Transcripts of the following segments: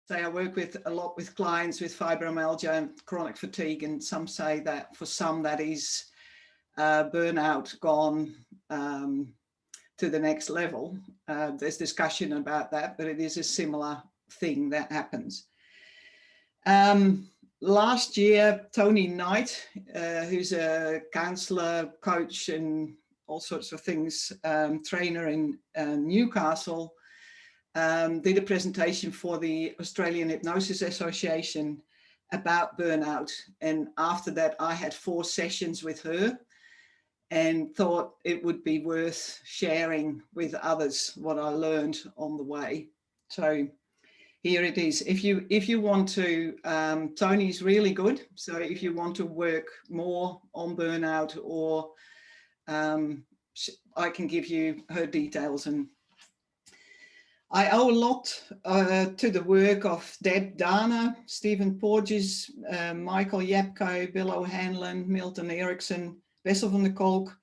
say I work with a lot with clients with fibromyalgia and chronic fatigue, and some say that for some that is burnout gone to the next level. There's discussion about that, but it is a similar thing that happens. Last year, Tony Knight, who's a counselor, coach, and all sorts of things, trainer in Newcastle, did a presentation for the Australian Hypnosis Association about burnout. And after that, I had 4 sessions with her and thought it would be worth sharing with others what I learned on the way. So here it is. If you want to, Tony's really good. So if you want to work more on burnout, or I can give you her details. And I owe a lot to the work of Deb Dana, Stephen Porges, Michael Yapko, Bill O'Hanlon, Milton Erickson, Bessel van der Kolk,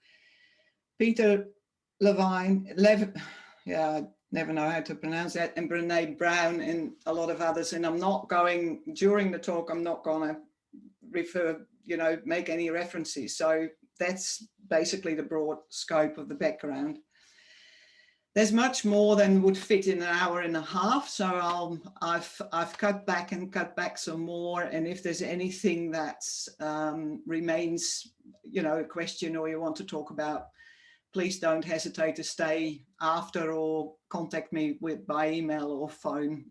Peter Levine, I never know how to pronounce that, and Brene Brown, and a lot of others. And I'm not going, during the talk, I'm not going to refer, make any references. So that's basically the broad scope of the background. There's much more than would fit in an hour and a half. So I've cut back some more. And if there's anything that remains, a question or you want to talk about, please don't hesitate to stay after or contact me by email or phone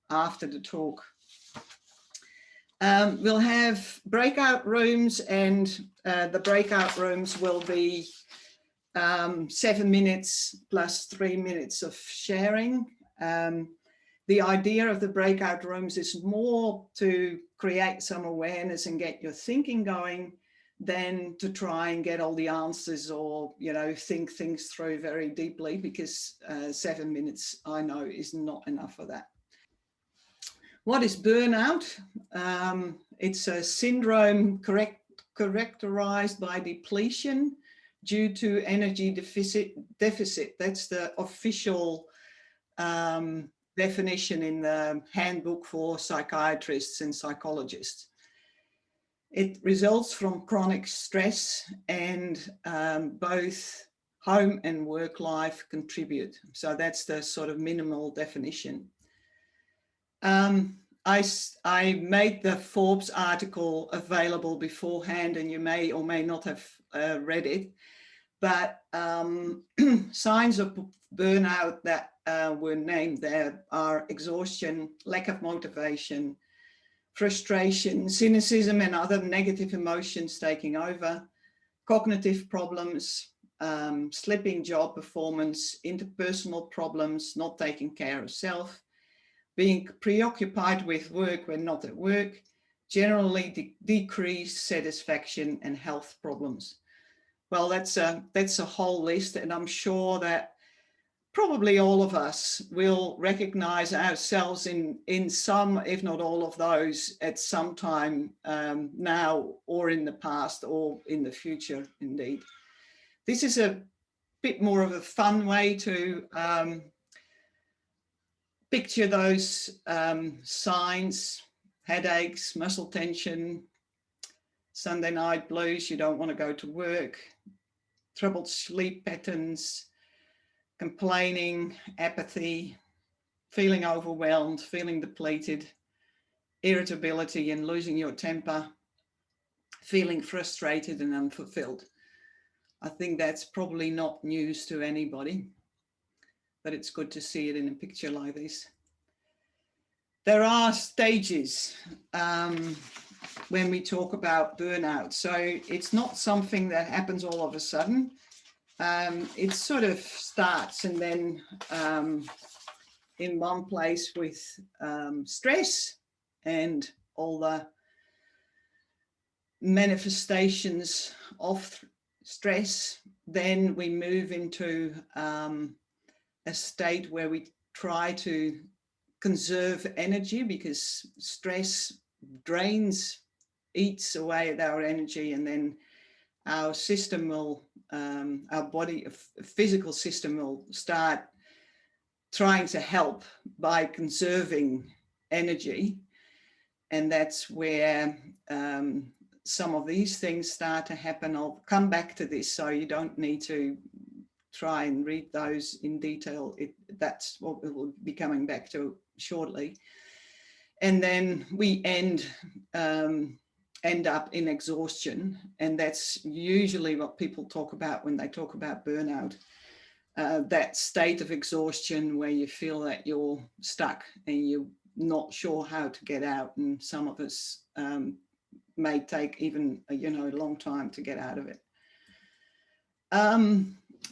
after the talk. We'll have breakout rooms, and the breakout rooms will be 7 minutes plus 3 minutes of sharing. The idea of the breakout rooms is more to create some awareness and get your thinking going than to try and get all the answers or, think things through very deeply, because 7 minutes, I know, is not enough for that. What is burnout? It's a syndrome characterized by depletion due to energy deficit. That's the official definition in the handbook for psychiatrists and psychologists. It results from chronic stress, and both home and work life contribute. So that's the sort of minimal definition. I made the Forbes article available beforehand, and you may or may not have read it, but signs of burnout that were named there are exhaustion, lack of motivation, frustration, cynicism and other negative emotions taking over, cognitive problems, slipping job performance, interpersonal problems, not taking care of self, being preoccupied with work when not at work, generally decreased satisfaction, and health problems. Well, that's a whole list, and I'm sure that probably all of us will recognize ourselves in some, if not all of those, at some time now or in the past or in the future, indeed. This is a bit more of a fun way to picture those signs: headaches, muscle tension, Sunday night blues, you don't want to go to work, troubled sleep patterns, complaining, apathy, feeling overwhelmed, feeling depleted, irritability and losing your temper, feeling frustrated and unfulfilled. I think that's probably not news to anybody, but it's good to see it in a picture like this. There are stages when we talk about burnout. So it's not something that happens all of a sudden. It sort of starts and then in one place with stress and all the manifestations of stress. Then we move into a state where we try to conserve energy, because stress drains, eats away at our energy, and then our system will, our body, physical system will start trying to help by conserving energy. And that's where some of these things start to happen. I'll come back to this, so you don't need to try and read those in detail. That's what we'll be coming back to shortly. And then we end up in exhaustion, and that's usually what people talk about when they talk about burnout. That state of exhaustion where you feel that you're stuck and you're not sure how to get out, and some of us may take even a long time to get out of it.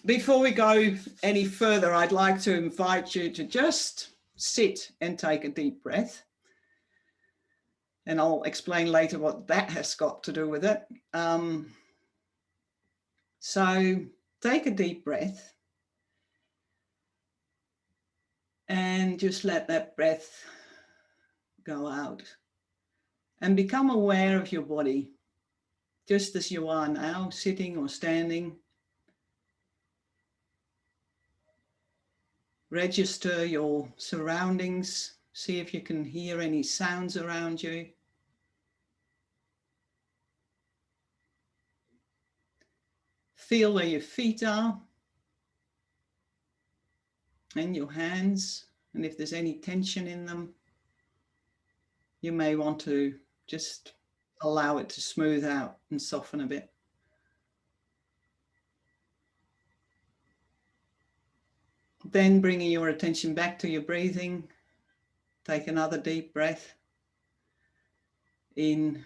Before we go any further, I'd like to invite you to just sit and take a deep breath. And I'll explain later what that has got to do with it. So take a deep breath and just let that breath go out and become aware of your body, just as you are now, sitting or standing. Register your surroundings. See if you can hear any sounds around you. Feel where your feet are and your hands, and if there's any tension in them, you may want to just allow it to smooth out and soften a bit. Then bringing your attention back to your breathing, take another deep breath in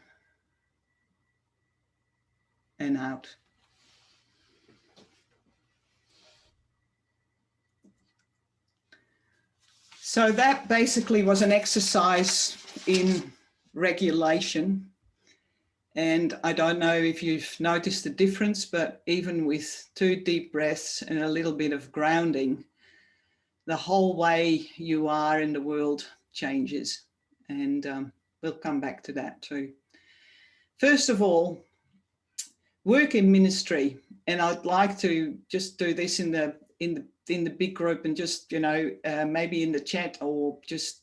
and out. So that basically was an exercise in regulation. And I don't know if you've noticed the difference, but even with 2 deep breaths and a little bit of grounding, the whole way you are in the world changes. And we'll come back to that too. First of all, work in ministry. And I'd like to just do this in the big group, and just, maybe in the chat, or just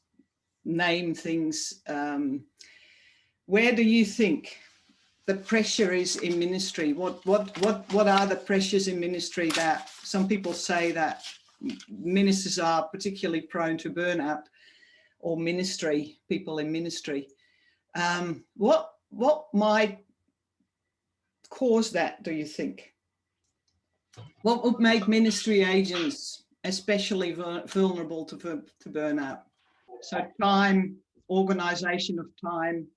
name things. Where do you think the pressure is in ministry? What are the pressures in ministry that some people say that ministers are particularly prone to burnout, or people in ministry? What might cause that, do you think? What would make ministry agents especially vulnerable to burnout? So time, organisation of time,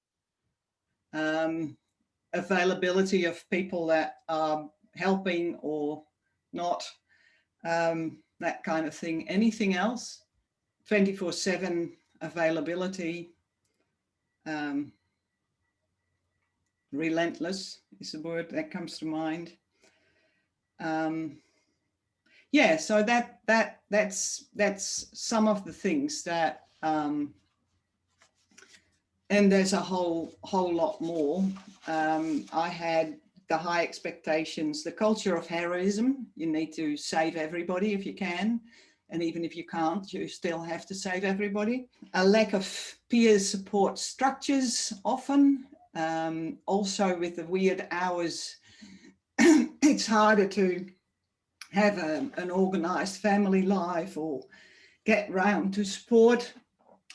availability of people that are helping or not, that kind of thing. Anything else? 24/7 availability, relentless is the word that comes to mind. Yeah, so that's some of the things that, and there's a whole lot more. I had the high expectations, the culture of heroism. You need to save everybody if you can, and even if you can't, you still have to save everybody. A lack of peer support structures often. Also with the weird hours, it's harder to have an organised family life, or get round to sport,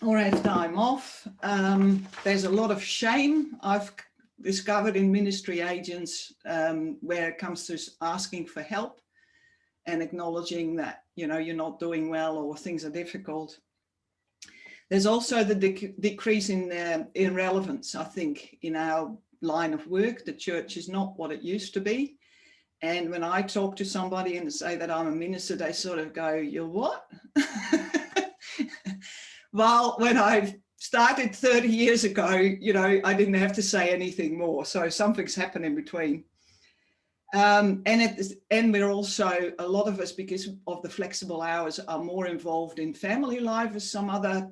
or have time off. There's a lot of shame I've discovered in ministry agents, where it comes to asking for help and acknowledging that, you're not doing well, or things are difficult. There's also the decrease in relevance, I think, in our line of work. The church is not what it used to be. And when I talk to somebody and say that I'm a minister, they sort of go, "You're what?" Well, when I started 30 years ago, I didn't have to say anything more. So something's happened in between. And we're also, a lot of us, because of the flexible hours, are more involved in family life as some other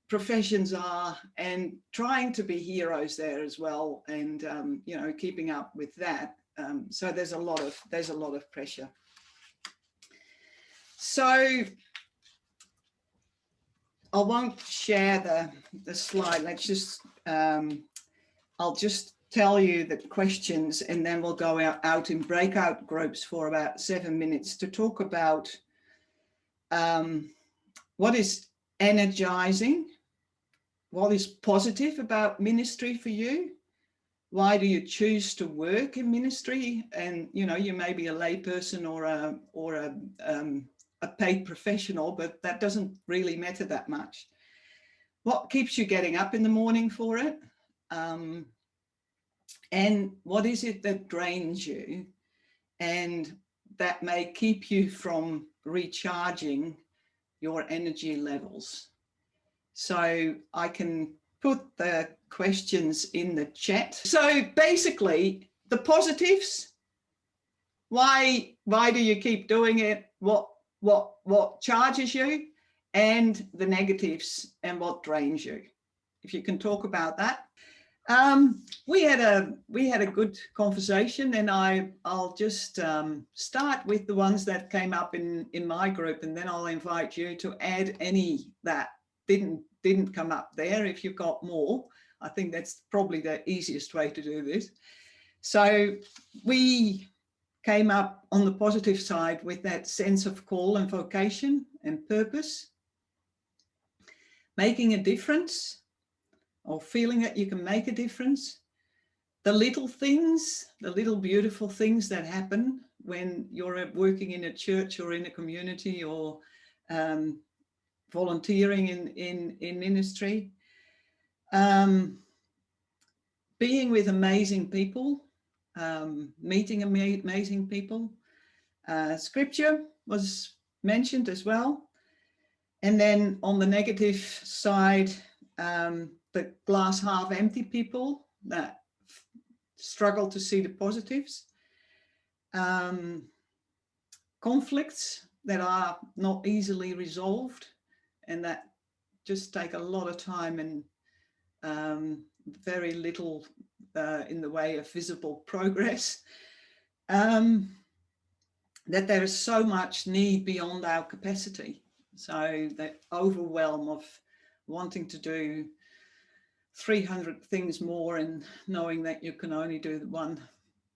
professions are, and trying to be heroes there as well, and keeping up with that. So there's a lot of pressure. So I won't share the slide. Let's just, I'll just tell you the questions, and then we'll go out in breakout groups for about 7 minutes to talk about what is energizing, what is positive about ministry for you, why do you choose to work in ministry, and you know, you may be a layperson or a paid professional, but that doesn't really matter that much. What keeps you getting up in the morning for it? And what is it that drains you and that may keep you from recharging your energy levels? So I can put the questions in the chat. So basically, the positives, why do you keep doing it? What charges you? And the negatives and what drains you. If you can talk about that. We had a good conversation, and I'll just start with the ones that came up in my group, and then I'll invite you to add any that didn't come up there if you've got more. I think that's probably the easiest way to do this. So we came up on the positive side with that sense of call and vocation and purpose, making a difference, or feeling that you can make a difference. The little things, the little beautiful things that happen when you're working in a church or in a community or volunteering in ministry. Being with amazing people, meeting amazing people. Scripture was mentioned as well. And then on the negative side, the glass half empty people that struggle to see the positives, conflicts that are not easily resolved and that just take a lot of time and very little in the way of visible progress, that there is so much need beyond our capacity. So that overwhelm of wanting to do 300 things more and knowing that you can only do one.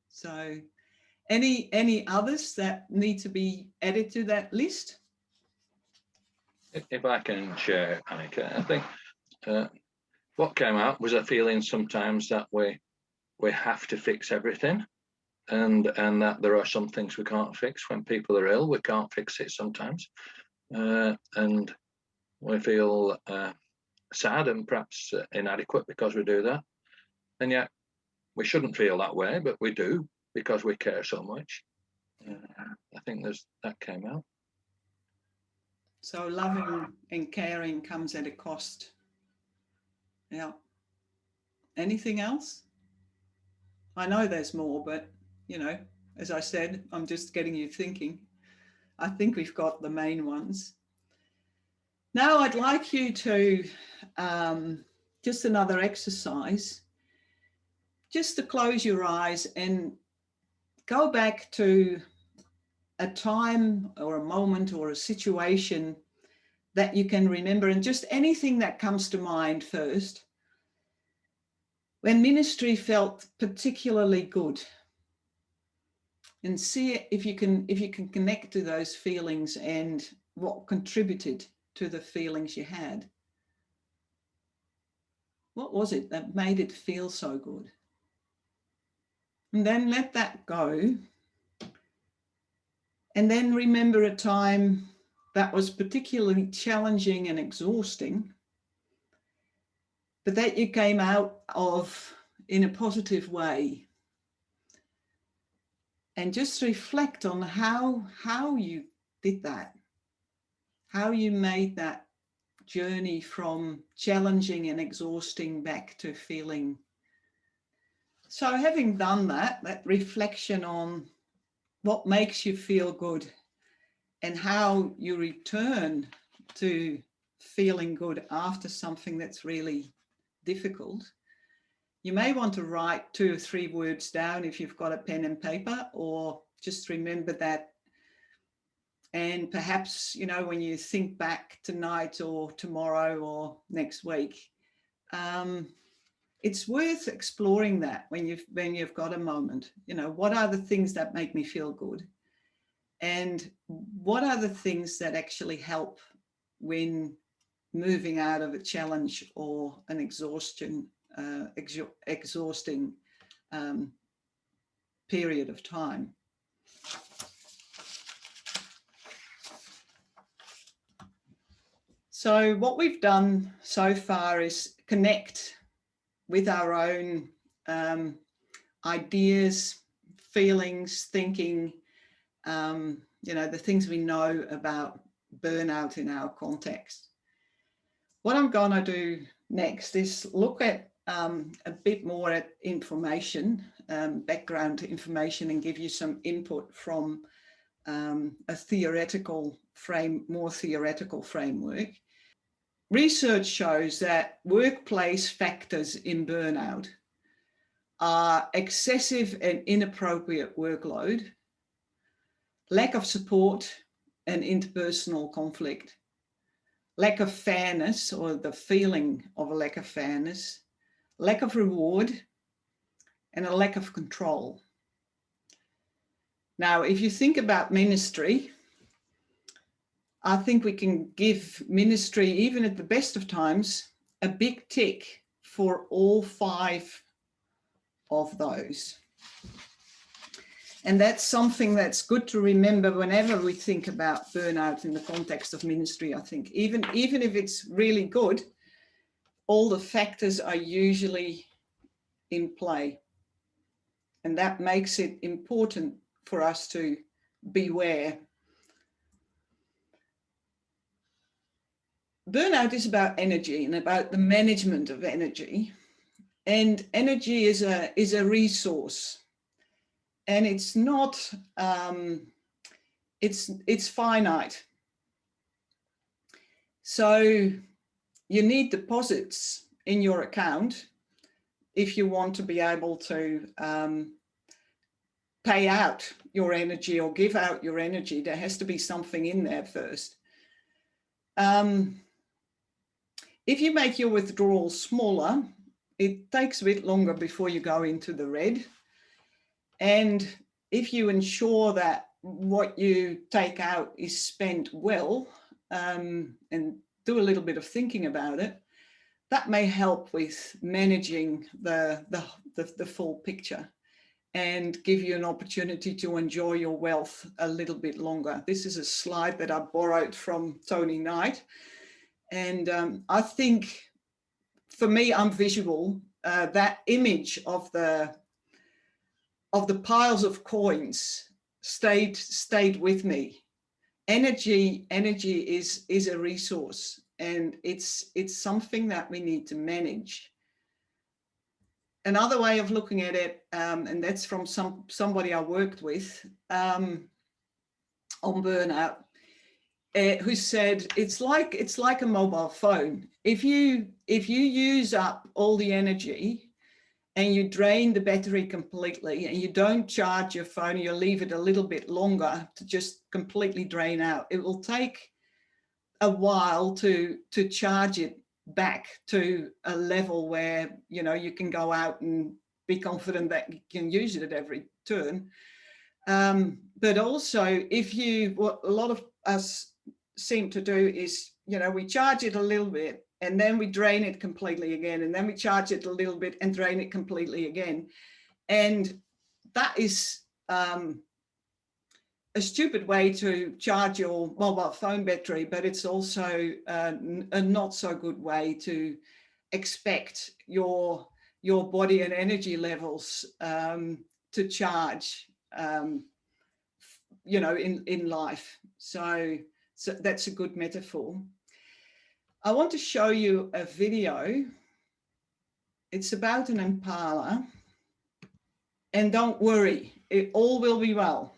So any others that need to be added to that list? If I can share, Anneke, I think what came out was a feeling sometimes that we have to fix everything, and that there are some things we can't fix. When people are ill, we can't fix it sometimes, and we feel sad and perhaps inadequate because we do that. And yet we shouldn't feel that way, but we do because we care so much. I think that came out. So loving and caring comes at a cost. Yeah. Anything else? I know there's more, but you know, as I said, I'm just getting you thinking. I think we've got the main ones. Now I'd like you to, just another exercise, just to close your eyes and go back to a time or a moment or a situation that you can remember, and just anything that comes to mind first, when ministry felt particularly good, and see if you can connect to those feelings and what contributed to the feelings you had. What was it that made it feel so good? And then let that go. And then remember a time that was particularly challenging and exhausting, but that you came out of in a positive way. And just reflect on how you did that, how you made that journey from challenging and exhausting back to feeling. So having done that reflection on what makes you feel good and how you return to feeling good after something that's really difficult, you may want to write 2 or 3 words down if you've got a pen and paper, or just remember that And perhaps, you know, when you think back tonight or tomorrow or next week, it's worth exploring that when you've got a moment. You know, what are the things that make me feel good? And what are the things that actually help when moving out of a challenge or an exhausting period of time? So what we've done so far is connect with our own ideas, feelings, thinking, you know, the things we know about burnout in our context. What I'm going to do next is look at a bit more at information, background information, and give you some input from a more theoretical framework. Research shows that workplace factors in burnout are excessive and inappropriate workload, lack of support and interpersonal conflict, lack of fairness or the feeling of a lack of fairness, lack of reward, and a lack of control. Now, if you think about ministry, I think we can give ministry, even at the best of times, a big tick for all 5 of those. And that's something that's good to remember whenever we think about burnout in the context of ministry, I think. Even if it's really good, all the factors are usually in play. And that makes it important for us to beware. Burnout is about energy and about the management of energy. And energy is a resource. And it's not, it's finite. So you need deposits in your account if you want to be able to pay out your energy or give out your energy. There has to be something in there first. If you make your withdrawal smaller, it takes a bit longer before you go into the red. And if you ensure that what you take out is spent well, and do a little bit of thinking about it, that may help with managing the full picture and give you an opportunity to enjoy your wealth a little bit longer. This is a slide that I borrowed from Tony Knight. And I think, for me, I'm visual. That image of the piles of coins stayed with me. Energy is a resource, and it's something that we need to manage. Another way of looking at it, and that's from somebody I worked with on burnout, who said it's like a mobile phone. If you use up all the energy and you drain the battery completely and you don't charge your phone, you leave it a little bit longer to just completely drain out, it will take a while to charge it back to a level where, you know, you can go out and be confident that you can use it at every turn. But also, what a lot of us seem to do is, you know, we charge it a little bit and then we drain it completely again, and then we charge it a little bit and drain it completely again. And that is a stupid way to charge your mobile phone battery, but it's also a not so good way to expect your body and energy levels to charge, you know, in life. So that's a good metaphor. I want to show you a video. It's about an impala. And don't worry, it all will be well.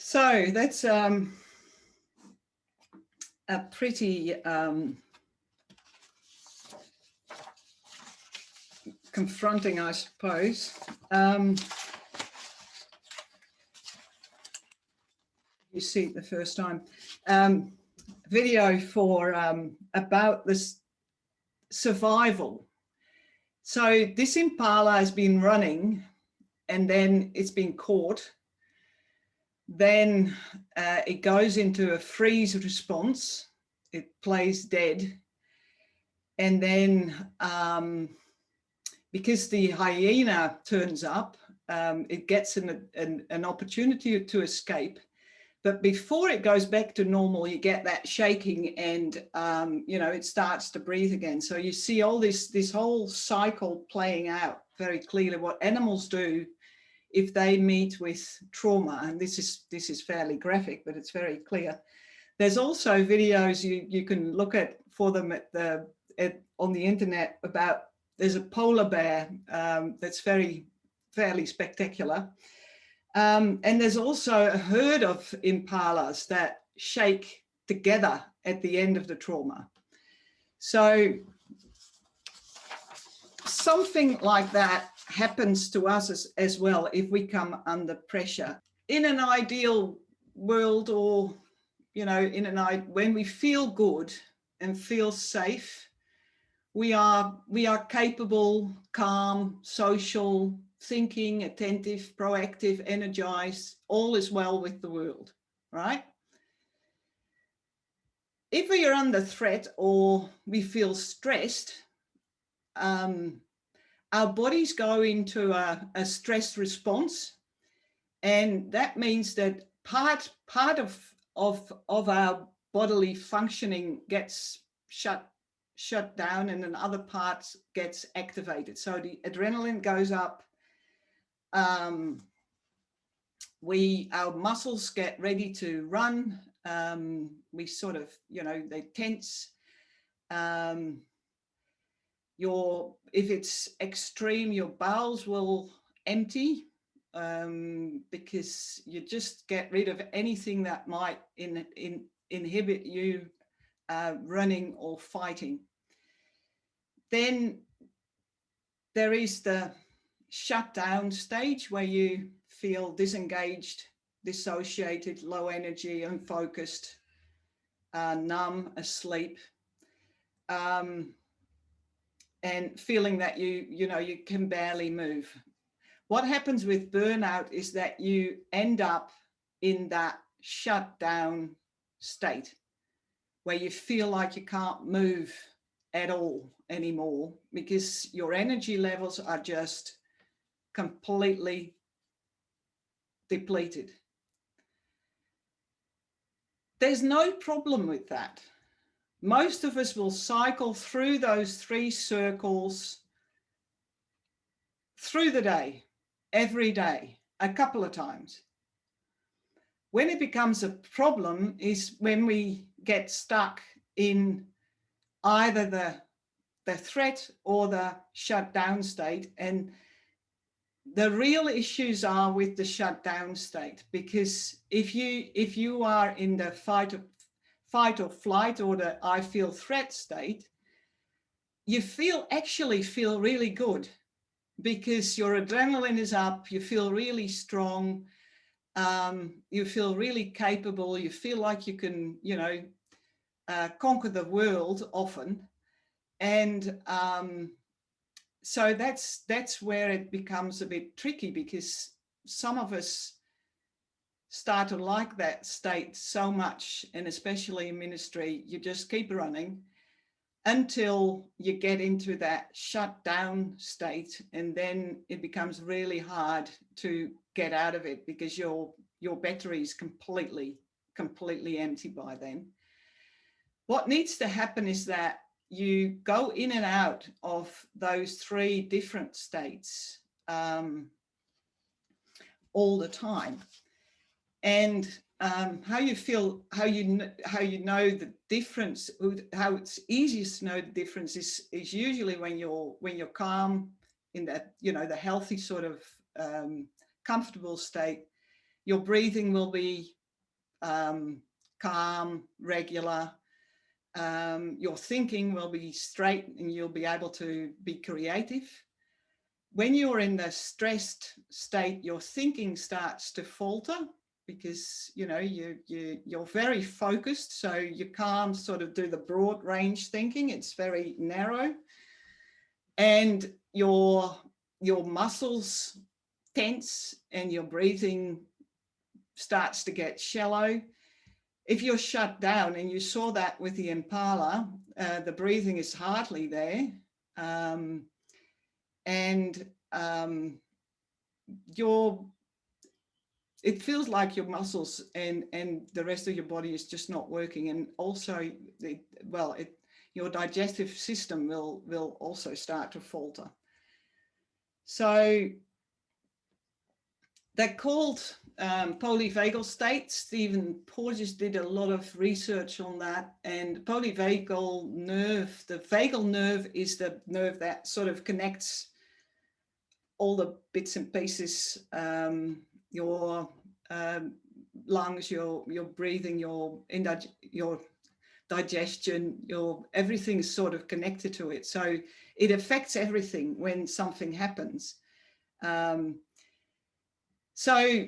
So that's a pretty confronting, I suppose. You see it the first time. Video for about this survival. So this impala has been running, and then it's been caught. Then it goes into a freeze response. It plays dead. And then because the hyena turns up, it gets an opportunity to escape. But before it goes back to normal, you get that shaking, and you know, it starts to breathe again. So you see all this whole cycle playing out very clearly. What animals do if they meet with trauma, and this is fairly graphic, but it's very clear. There's also videos you can look at for them on the internet about. There's a polar bear that's fairly spectacular. And there's also a herd of impalas that shake together at the end of the trauma. So something like that happens to us as well if we come under pressure. In an ideal world, or you know, when we feel good and feel safe, we are capable, calm, social, thinking, attentive, proactive, energized, all is well with the world, right? If we are under threat or we feel stressed, our bodies go into a stress response, and that means that part of our bodily functioning gets shut down, and then other parts gets activated. So the adrenaline goes up. Our muscles get ready to run. We sort of, you know, they tense. If it's extreme, your bowels will empty, because you just get rid of anything that might inhibit you running or fighting. Then there is the shutdown stage where you feel disengaged, dissociated, low energy, unfocused, numb, asleep, and feeling that you can barely move. What happens with burnout is that you end up in that shutdown state where you feel like you can't move at all anymore because your energy levels are just completely depleted. There's no problem with that. Most of us will cycle through those 3 circles through the day, every day, a couple of times. When it becomes a problem is when we get stuck in either the threat or the shutdown state. And the real issues are with the shutdown state, because if you are in the fight or flight or the I feel threat state, you actually feel really good because your adrenaline is up, you feel really strong, you feel really capable, you feel like you can, conquer the world often. And so that's where it becomes a bit tricky, because some of us start to like that state so much, and especially in ministry, you just keep running until you get into that shutdown state, and then it becomes really hard to get out of it because your battery is completely empty by then. What needs to happen is that you go in and out of those 3 different states all the time. And how you feel, how you know the difference, how it's easiest to know the difference is usually when you're calm, in that, the healthy sort of comfortable state, Your breathing will be calm, regular. Your thinking will be straight and you'll be able to be creative. When you're in the stressed state, your thinking starts to falter because, you know, you're very focused, so you can't sort of do the broad range thinking. It's very narrow. And your muscles tense and your breathing starts to get shallow. If you're shut down, and you saw that with the impala, the breathing is hardly there. It feels like your muscles and the rest of your body is just not working. And also, your digestive system will also start to falter. So they're called polyvagal states. Stephen Porges did a lot of research on that. And polyvagal nerve, the vagal nerve is the nerve that sort of connects all the bits and pieces, your lungs, your breathing, your digestion, everything's sort of connected to it. So it affects everything when something happens. So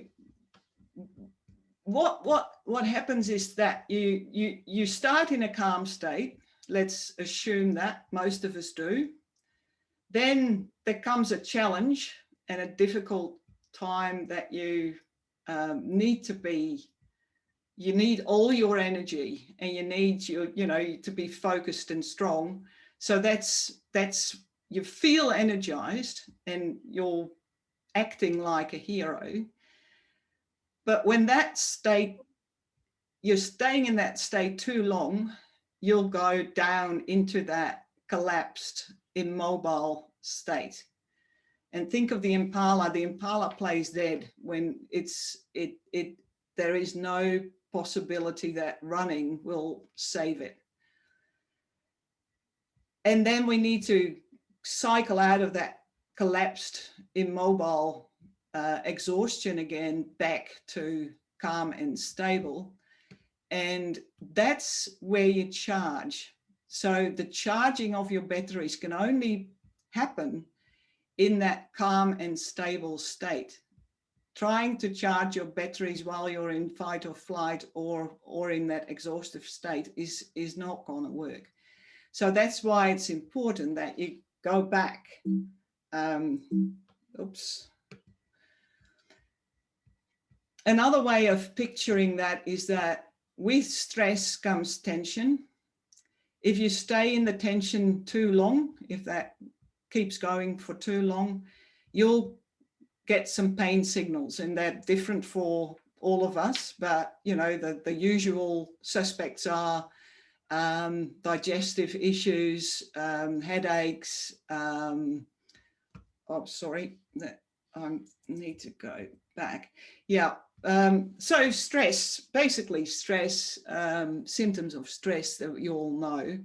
what happens is that you start in a calm state. Let's assume that most of us do. Then there comes a challenge and a difficult time that you need all your energy, and you need to be focused and strong. So that's you feel energized and you're acting like a hero. But when you're staying in that state too long, you'll go down into that collapsed, immobile state. And think of the impala. The impala plays dead when there is no possibility that running will save it. And then we need to cycle out of that collapsed, immobile exhaustion again, back to calm and stable. And that's where you charge. So the charging of your batteries can only happen in that calm and stable state. Trying to charge your batteries while you're in fight or flight or in that exhaustive state is not going to work. So that's why it's important that you go back. Another way of picturing that is that with stress comes tension. If you stay in the tension too long, if that keeps going for too long, you'll get some pain signals, and they're different for all of us. But, you know, the usual suspects are digestive issues, headaches. Sorry, I need to go back. Yeah. So stress, basically stress, symptoms of stress that you all know.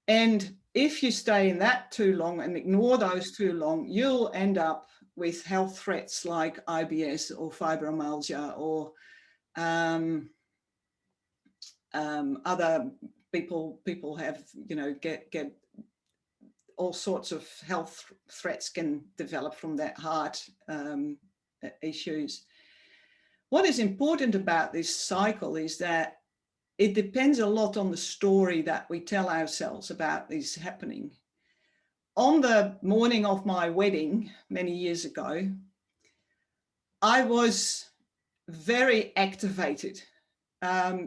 And if you stay in that too long and ignore those too long, you'll end up with health threats like IBS or fibromyalgia or other people have, you know, get all sorts of health threats can develop from that, heart issues. What is important about this cycle is that it depends a lot on the story that we tell ourselves about this happening. On the morning of my wedding many years ago, I was very activated,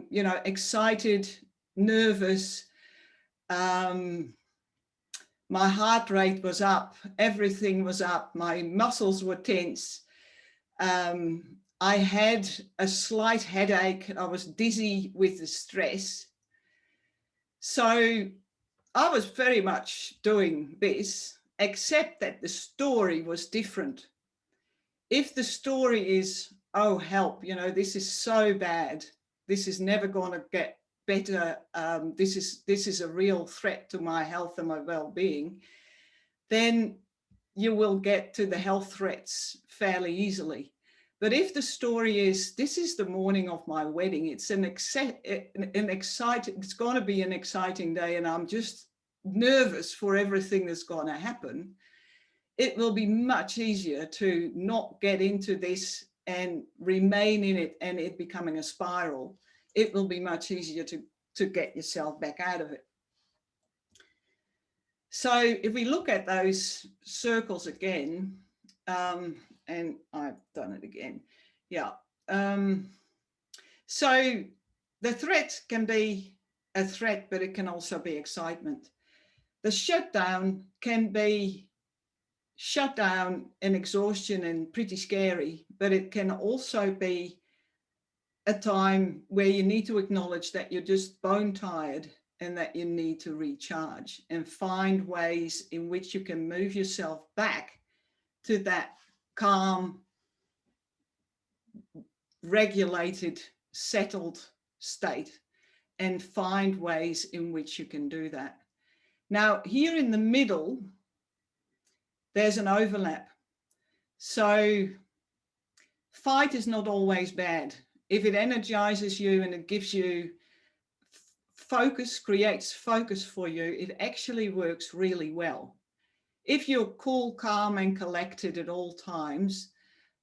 you know, excited, nervous. My heart rate was up, everything was up, my muscles were tense. I had a slight headache. I was dizzy with the stress. So I was very much doing this, except that the story was different. If the story is, oh, help, you know, this is so bad, this is never going to get better, this is a real threat to my health and my well-being, then you will get to the health threats fairly easily. But if the story is, this is the morning of my wedding, it's it's going to be an exciting day, and I'm just nervous for everything that's going to happen, it will be much easier to not get into this and remain in it and it becoming a spiral. It will be much easier to get yourself back out of it. So if we look at those circles again, and I've done it again. Yeah. So the threat can be a threat, but it can also be excitement. The shutdown can be shutdown and exhaustion and pretty scary, but it can also be a time where you need to acknowledge that you're just bone tired and that you need to recharge and find ways in which you can move yourself back to that calm, regulated, settled state, and find ways in which you can do that. Now, here in the middle, there's an overlap. So fight is not always bad. If it energizes you and it gives you focus, creates focus for you, it actually works really well. If you're cool, calm, and collected at all times,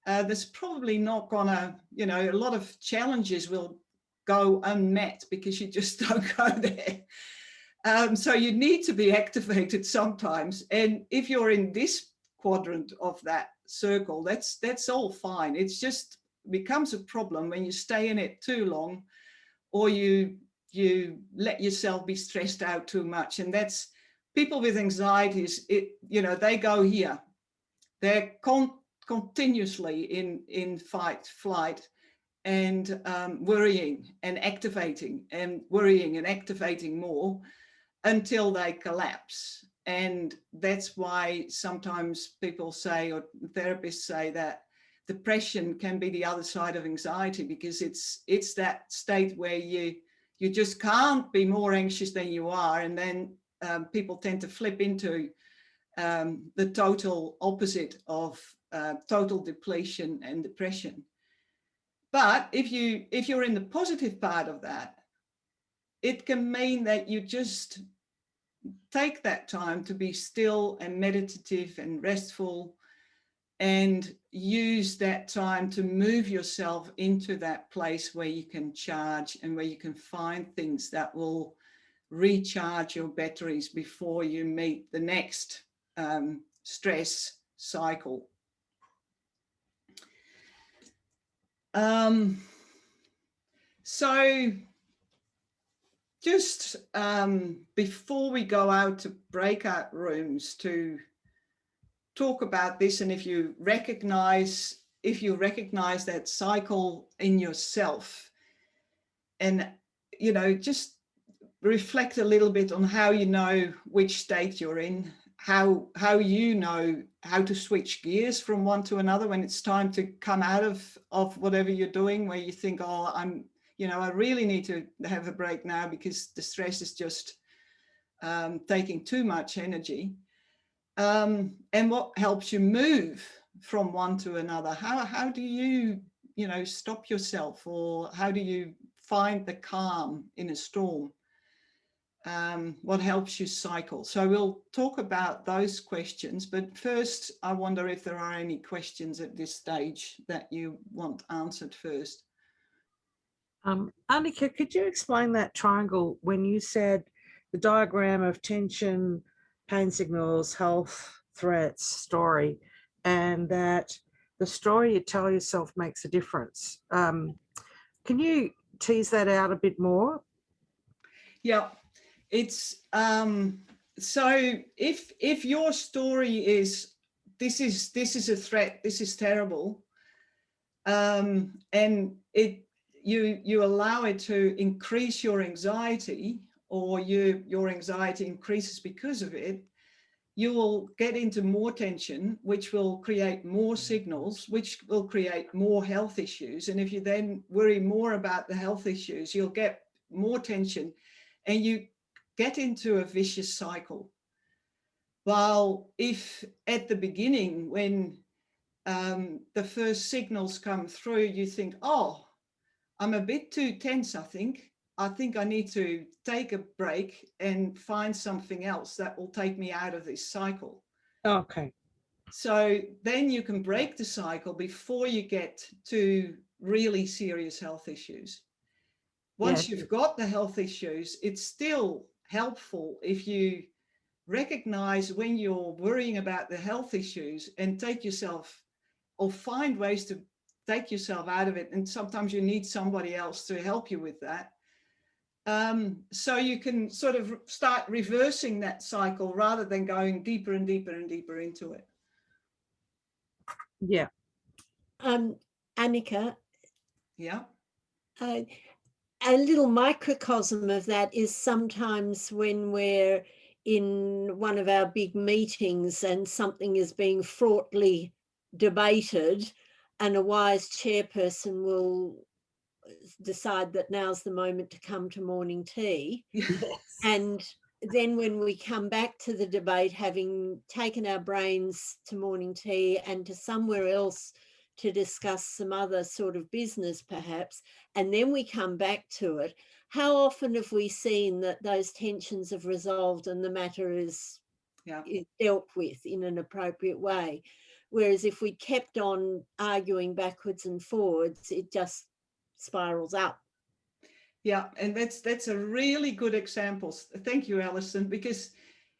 there's probably not gonna, a lot of challenges will go unmet because you just don't go there. So you need to be activated sometimes. And if you're in this quadrant of that circle, that's all fine. It's just becomes a problem when you stay in it too long, or you let yourself be stressed out too much. And that's people with anxieties, they go here. They're continuously in fight, flight, and worrying and activating, and worrying and activating more until they collapse. And that's why sometimes people say, or therapists say, that depression can be the other side of anxiety, because it's that state where you just can't be more anxious than you are. And then people tend to flip into the total opposite of total depletion and depression. But if you're in the positive part of that, it can mean that you just take that time to be still and meditative and restful, and use that time to move yourself into that place where you can charge and where you can find things that will recharge your batteries before you meet the next stress cycle. So just before we go out to breakout rooms to talk about this, and if you recognize that cycle in yourself, and just reflect a little bit on how you know which state you're in, how you know how to switch gears from one to another when it's time to come out of whatever you're doing, where you think, oh, I really need to have a break now because the stress is just taking too much energy. And what helps you move from one to another? How do you stop yourself, or how do you find the calm in a storm? What helps you cycle? So we'll talk about those questions, but first I wonder if there are any questions at this stage that you want answered first. Anneke, could you explain that triangle when you said the diagram of tension, pain signals, health, threats, story, and that the story you tell yourself makes a difference? Can you tease that out a bit more? Yeah, it's so if your story is this is a threat, this is terrible, and you allow it to increase your anxiety, or your anxiety increases because of it, you will get into more tension, which will create more signals, which will create more health issues. And if you then worry more about the health issues, you'll get more tension, and you get into a vicious cycle. While if at the beginning, when the first signals come through, you think, oh, I'm a bit too tense, I think I need to take a break and find something else that will take me out of this cycle. Okay. So then you can break the cycle before you get to really serious health issues. Once you've got the health issues, it's still helpful if you recognize when you're worrying about the health issues and take yourself, or find ways to take yourself out of it. And sometimes you need somebody else to help you with that. So you can sort of start reversing that cycle rather than going deeper and deeper and deeper into it. Yeah. Anneke, Yeah. A little microcosm of that is sometimes when we're in one of our big meetings and something is being fraughtly debated, and a wise chairperson will decide that now's the moment to come to morning tea. Yes. And then when we come back to the debate, having taken our brains to morning tea and to somewhere else to discuss some other sort of business perhaps, and then we come back to it, how often have we seen that those tensions have resolved and the matter is dealt with in an appropriate way? Whereas if we kept on arguing backwards and forwards, it just spirals up. Yeah, and that's a really good example. Thank you, Alison, because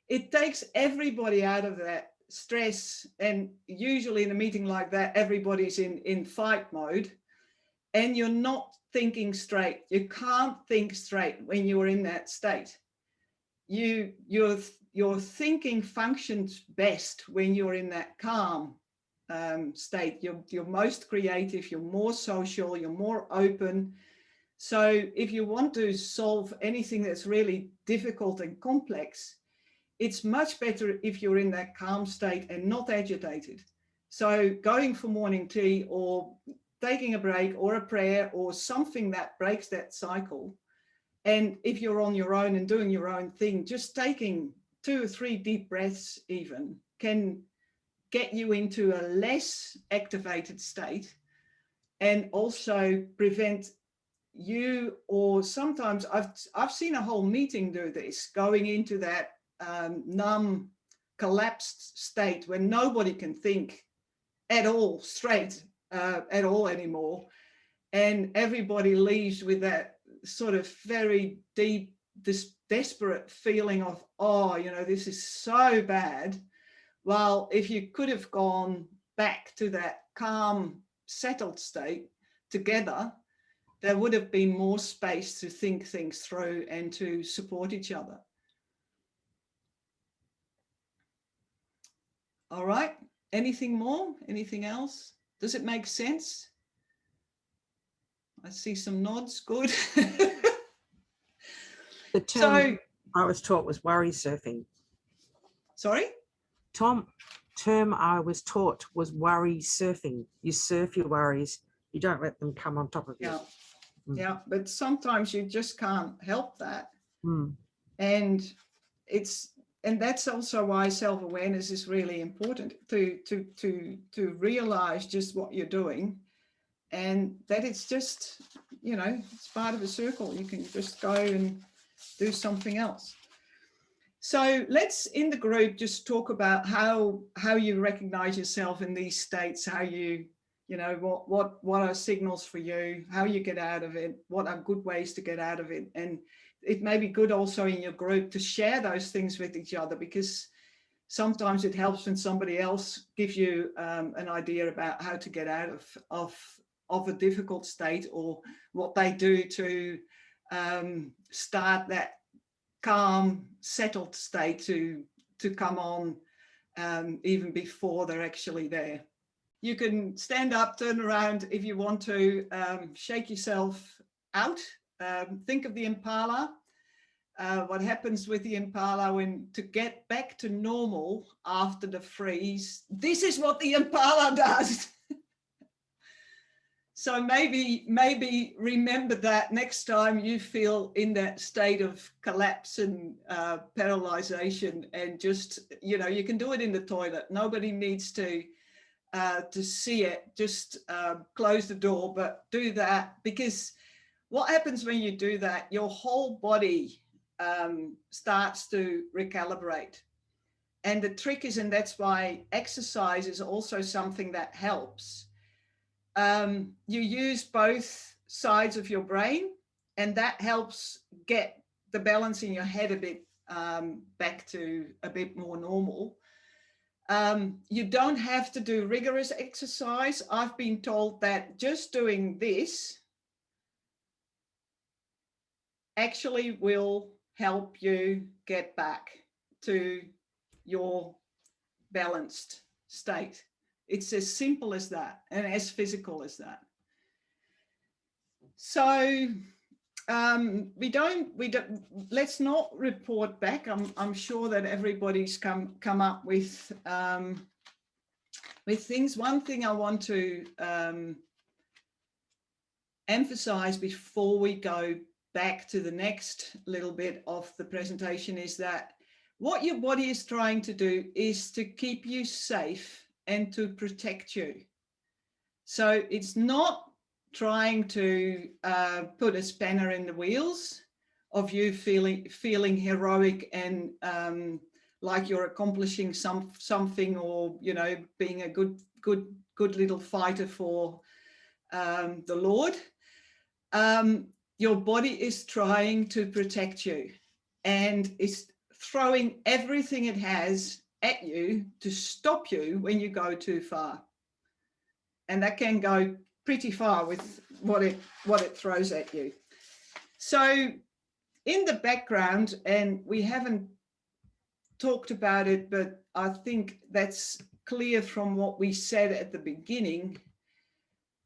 it takes everybody out of that stress. And usually in a meeting like that, everybody's in fight mode and you're not thinking straight. You can't think straight when you're in that state. Your thinking functions best when you're in that calm state. You're most creative, you're more social, you're more open. So if you want to solve anything that's really difficult and complex, it's much better if you're in that calm state and not agitated. So going for morning tea or taking a break or a prayer or something that breaks that cycle. And if you're on your own and doing your own thing, just taking 2 or 3 deep breaths even can get you into a less activated state and also prevent you, or sometimes I've seen a whole meeting do this, going into that numb, collapsed state where nobody can think at all straight at all anymore, and everybody leaves with that sort of very deep, this desperate feeling of, oh, you know, this is so bad. Well, if you could have gone back to that calm, settled state together, there would have been more space to think things through and to support each other. All right. Anything more? Anything else? Does it make sense? I see some nods. Good. The term I was taught was worry surfing. Sorry? Term I was taught was worry surfing. You surf your worries. You don't let them come on top of you. Yeah. Yeah, but sometimes you just can't help that. And that's also why self-awareness is really important, to realize just what you're doing, and that it's just, you know, it's part of a circle. You can just go and do something else. So let's, in the group, just talk about how you recognize yourself in these states, how you know, what are signals for you, how you get out of it, what are good ways to get out of it. And it may be good also in your group to share those things with each other, because sometimes it helps when somebody else gives you an idea about how to get out of a difficult state, or what they do to start that calm, settled state to come on even before they're actually there. You can stand up, turn around if you want to, shake yourself out. Think of the impala. What happens with the impala when to get back to normal after the freeze? This is what the impala does. So maybe remember that next time you feel in that state of collapse and paralyzation, and just, you know, you can do it in the toilet. Nobody needs to to see it, just close the door, but do that, because what happens when you do that, your whole body starts to recalibrate. And the trick is, and that's why exercise is also something that helps. You use both sides of your brain, and that helps get the balance in your head a bit back to a bit more normal. You don't have to do rigorous exercise. I've been told that just doing this actually will help you get back to your balanced state. It's as simple as that, and as physical as that. So we don't, let's not report back. I'm sure that everybody's come up with things. One thing I want to emphasize before we go back to the next little bit of the presentation is that what your body is trying to do is to keep you safe and to protect you. So it's not trying to put a spanner in the wheels of you feeling heroic and like you're accomplishing something, or being a good little fighter for the Lord. Your body is trying to protect you, and it's throwing everything it has at you to stop you when you go too far. And that can go pretty far with what it throws at you. So in the background, and we haven't talked about it, but I think that's clear from what we said at the beginning,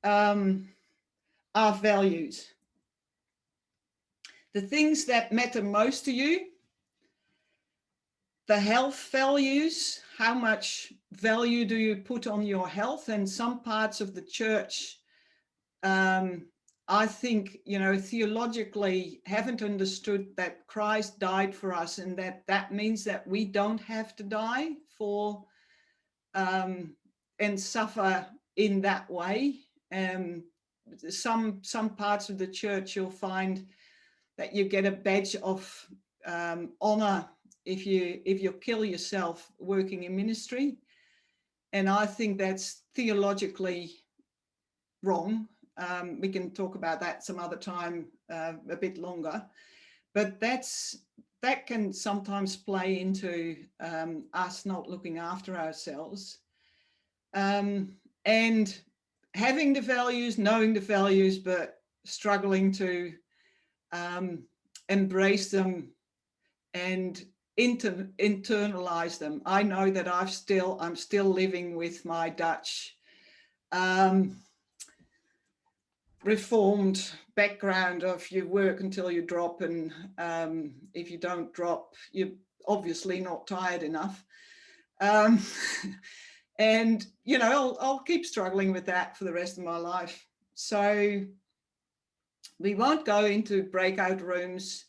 are values. The things that matter most to you, the health values, how much value do you put on your health? And some parts of the church, I think, theologically haven't understood that Christ died for us, and that means that we don't have to die for and suffer in that way. Some parts of the church you'll find that you get a badge of honor if you kill yourself working in ministry, and I think that's theologically wrong. We can talk about that some other time, a bit longer, but that can sometimes play into us not looking after ourselves, and having the values, knowing the values, but struggling to embrace them and internalize them. I know that I'm still living with my Dutch reformed background of you work until you drop, and if you don't drop, you're obviously not tired enough. And I'll keep struggling with that for the rest of my life. So we won't go into breakout rooms,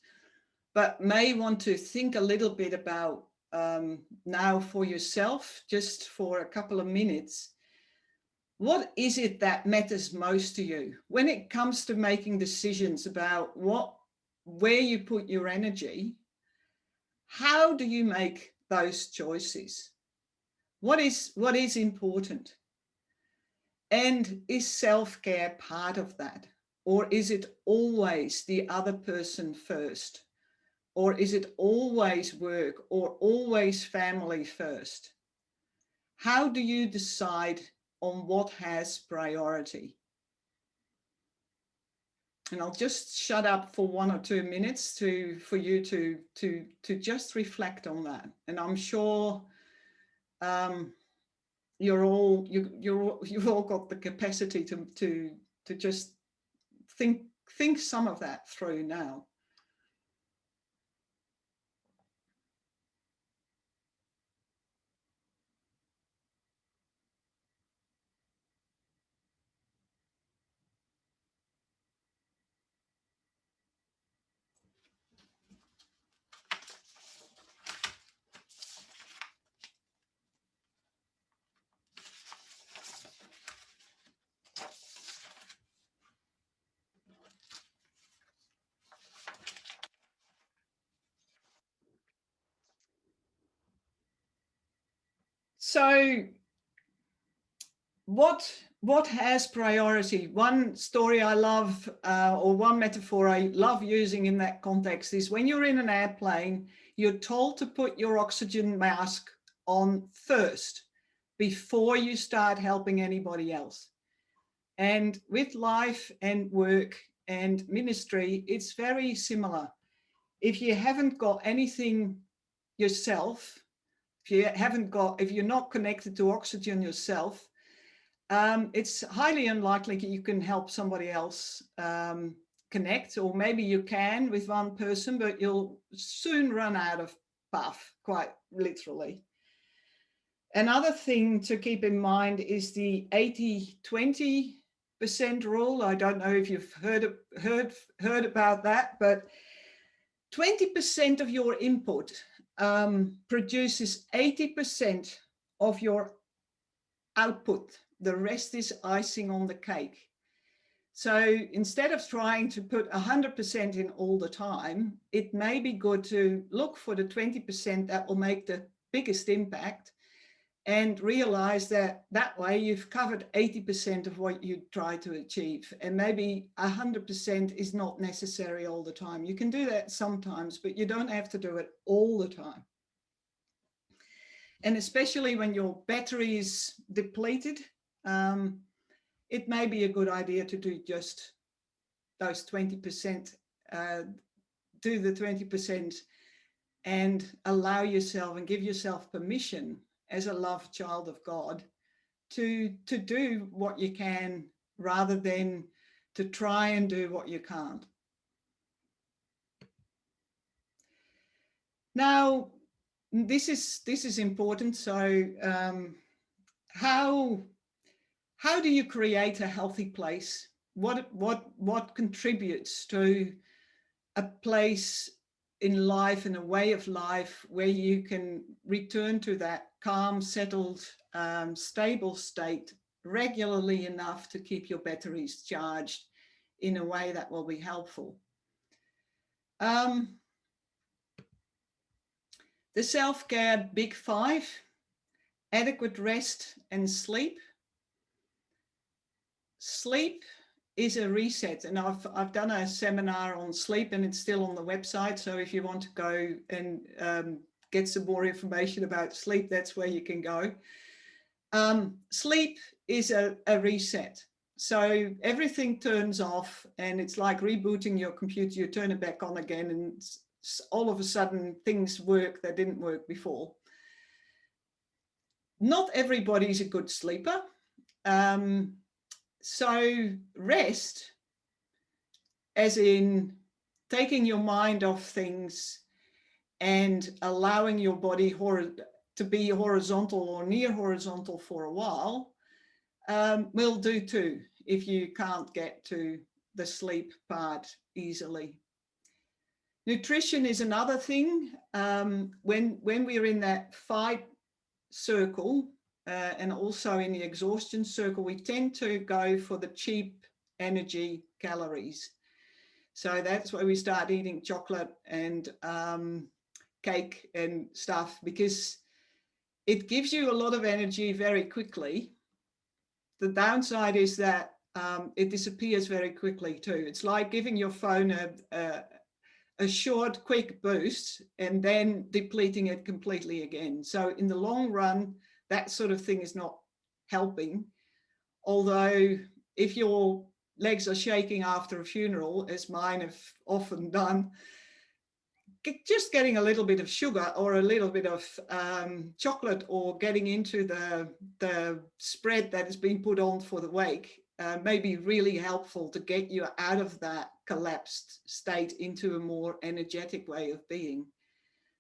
but may want to think a little bit about now for yourself, just for a couple of minutes, what is it that matters most to you when it comes to making decisions about where you put your energy? How do you make those choices? What is important? And is self-care part of that? Or is it always the other person first? Or is it always work or always family first? How do you decide on what has priority? And I'll just shut up for 1 or 2 minutes for you to just reflect on that. And I'm sure you've all got the capacity to just think some of that through now. So what has priority? One story I love, or one metaphor I love using in that context, is when you're in an airplane, you're told to put your oxygen mask on first before you start helping anybody else. And with life and work and ministry, it's very similar. If you haven't got anything yourself, if you're not connected to oxygen yourself, it's highly unlikely you can help somebody else connect, or maybe you can with one person, but you'll soon run out of puff, quite literally. Another thing to keep in mind is the 80-20% rule. I don't know if you've heard about that, but 20% of your input produces 80% of your output. The rest is icing on the cake. So instead of trying to put 100% in all the time, it may be good to look for the 20% that will make the biggest impact, and realize that way you've covered 80% of what you try to achieve. And maybe 100% is not necessary all the time. You can do that sometimes, but you don't have to do it all the time. And especially when your battery is depleted, it may be a good idea to do just those 20%, do the 20% and allow yourself and give yourself permission as a loved child of God to do what you can, rather than to try and do what you can't. Now, this is important. So how do you create a healthy place? What contributes to a place in life and a way of life where you can return to that calm, settled, stable state regularly enough to keep your batteries charged in a way that will be helpful? The self-care big five: adequate rest and sleep. Sleep is a reset, and I've done a seminar on sleep, and it's still on the website. So if you want to go and get some more information about sleep, that's where you can go. Sleep is a reset. So everything turns off, and it's like rebooting your computer. You turn it back on again, and all of a sudden things work that didn't work before. Not everybody's a good sleeper. So rest, as in taking your mind off things and allowing your body to be horizontal or near horizontal for a while, will do too, if you can't get to the sleep part easily. Nutrition is another thing. When we're in that fight circle, and also in the exhaustion circle, we tend to go for the cheap energy calories. So that's why we start eating chocolate and cake and stuff, because it gives you a lot of energy very quickly. The downside is that it disappears very quickly too. It's like giving your phone a short, quick boost and then depleting it completely again. So in the long run, that sort of thing is not helping. Although if your legs are shaking after a funeral, as mine have often done, just getting a little bit of sugar or a little bit of chocolate, or getting into the spread that has been put on for the wake, may be really helpful to get you out of that collapsed state into a more energetic way of being.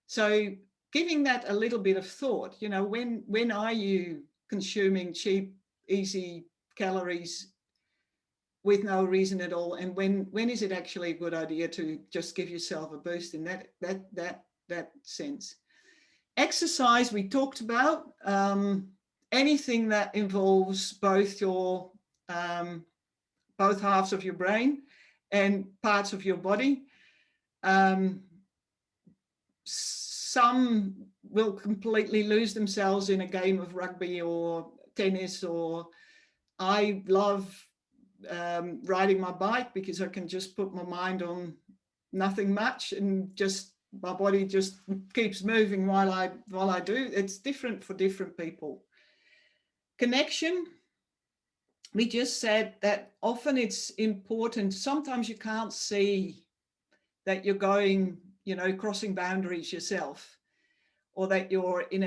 So giving that a little bit of thought, you know, when are you consuming cheap, easy calories with no reason at all, and when is it actually a good idea to just give yourself a boost in that sense? Exercise we talked about. Anything that involves both halves of your brain and parts of your body. Some will completely lose themselves in a game of rugby or tennis, or I love riding my bike because I can just put my mind on nothing much and just my body just keeps moving while I do. It's different for different people. Connection, we just said that often it's important. Sometimes you can't see that you're going, you know, crossing boundaries yourself, or that you're in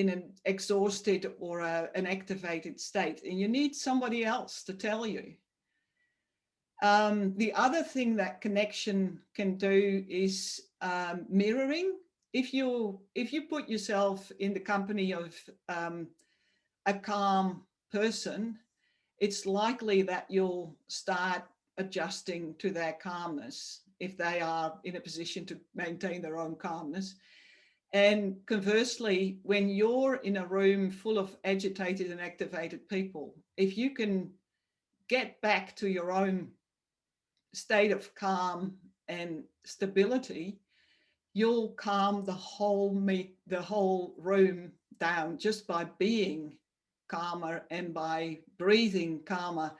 an exhausted or an activated state, and you need somebody else to tell you. The other thing that connection can do is mirroring. If you put yourself in the company of a calm person, it's likely that you'll start adjusting to their calmness if they are in a position to maintain their own calmness. And conversely, when you're in a room full of agitated and activated people, if you can get back to your own state of calm and stability, you'll calm the whole room down just by being calmer and by breathing calmer.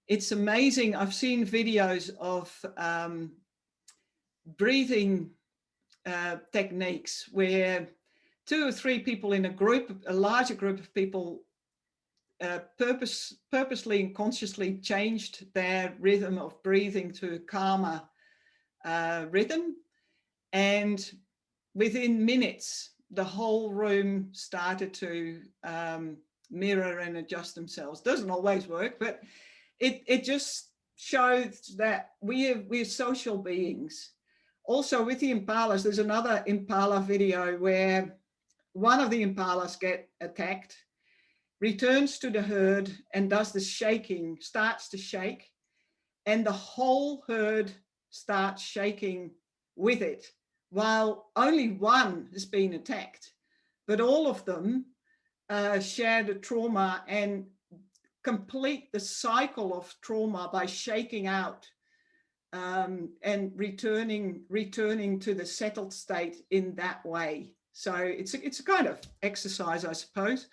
It's amazing. I've seen videos of breathing techniques where 2 or 3 people in a group, a larger group of people, purposely and consciously changed their rhythm of breathing to a calmer rhythm, and within minutes the whole room started to mirror and adjust themselves. Doesn't always work, but it just shows that we're social beings. Also with the impalas, there's another impala video where one of the impalas get attacked, returns to the herd and does the shaking, starts to shake, and the whole herd starts shaking with it, while only one has been attacked. But all of them share the trauma and complete the cycle of trauma by shaking out and returning to the settled state in that way. So it's a kind of exercise, I suppose.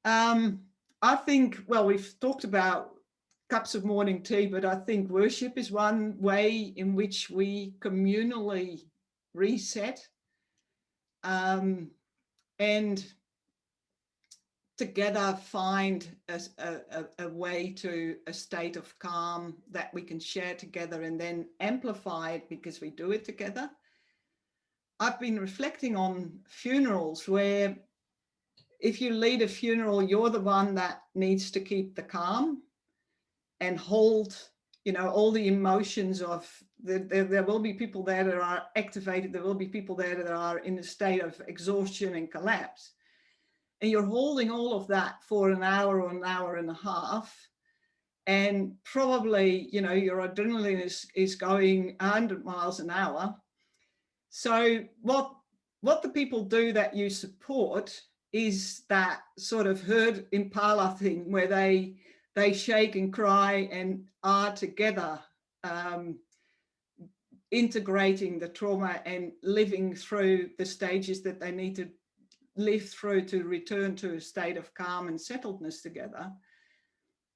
I think, well, we've talked about cups of morning tea, but I think worship is one way in which we communally reset and together find a way to a state of calm that we can share together and then amplify it because we do it together. I've been reflecting on funerals where if you lead a funeral, you're the one that needs to keep the calm and hold, you know, all the emotions of there will be people there that are activated. There will be people there that are in a state of exhaustion and collapse. And you're holding all of that for an hour or an hour and a half. And probably, you know, your adrenaline is going 100 miles an hour. So what the people do that you support is that sort of herd impala thing where they shake and cry and are together, integrating the trauma and living through the stages that they need to live through to return to a state of calm and settledness together.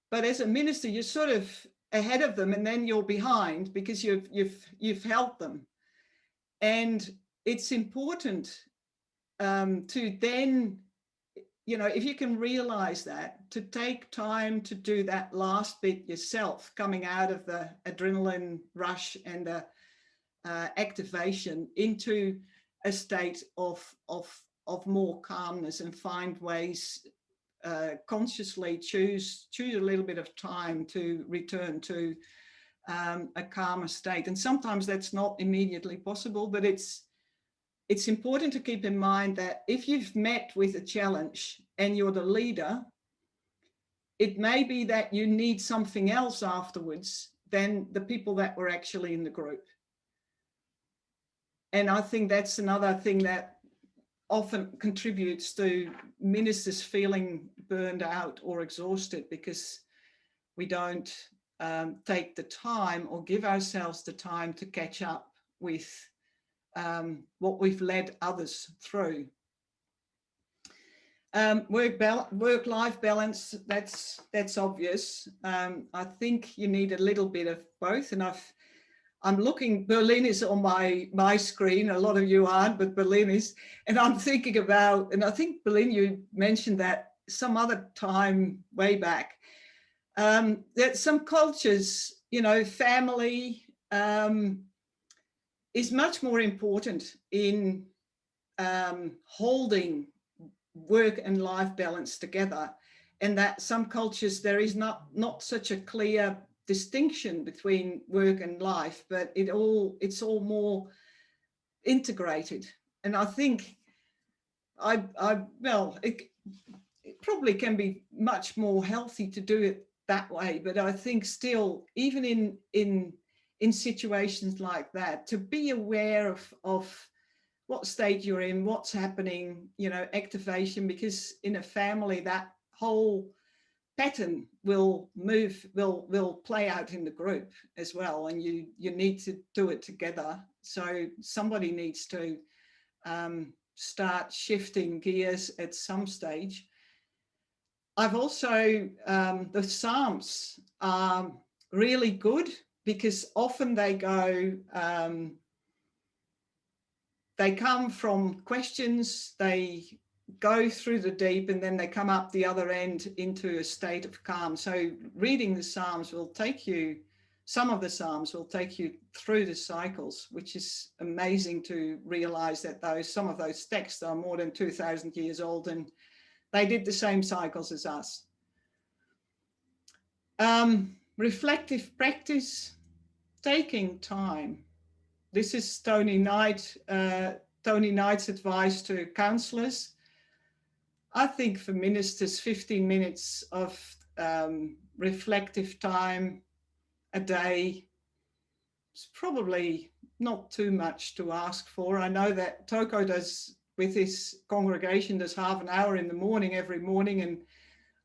But as a minister, you're sort of ahead of them and then you're behind because you've helped them. And it's important to then, you know, if you can realize that, to take time to do that last bit yourself, coming out of the adrenaline rush and the activation into a state of more calmness, and find ways, consciously choose a little bit of time to return to a calmer state. And sometimes that's not immediately possible, but it's important to keep in mind that if you've met with a challenge and you're the leader, it may be that you need something else afterwards than the people that were actually in the group. And I think that's another thing that often contributes to ministers feeling burned out or exhausted, because we don't take the time or give ourselves the time to catch up with what we've led others through. Work-life balance, that's obvious. I think you need a little bit of both, and I'm looking, Berlin is on my screen, a lot of you aren't, but Berlin is, and I'm thinking about, and I think Berlin, you mentioned that some other time way back, that some cultures, you know, family is much more important in holding work and life balance together, and that some cultures there is not such a clear distinction between work and life, but it's all more integrated. And I think it probably can be much more healthy to do it that way, but I think still, even in situations like that, to be aware of what state you're in, what's happening, you know, activation, because in a family that whole pattern will play out in the group as well, and you need to do it together. So somebody needs to start shifting gears at some stage. I've also, the Psalms are really good, because often they go, they come from questions, they go through the deep, and then they come up the other end into a state of calm. So reading the Psalms will take you, some of the Psalms will take you through the cycles, which is amazing to realize that some of those texts are more than 2,000 years old, and they did the same cycles as us. Reflective practice, taking time. This is Tony Knight's advice to counselors. I think for ministers, 15 minutes of reflective time a day is probably not too much to ask for. I know that Toko does, with his congregation, does half an hour in the morning every morning, and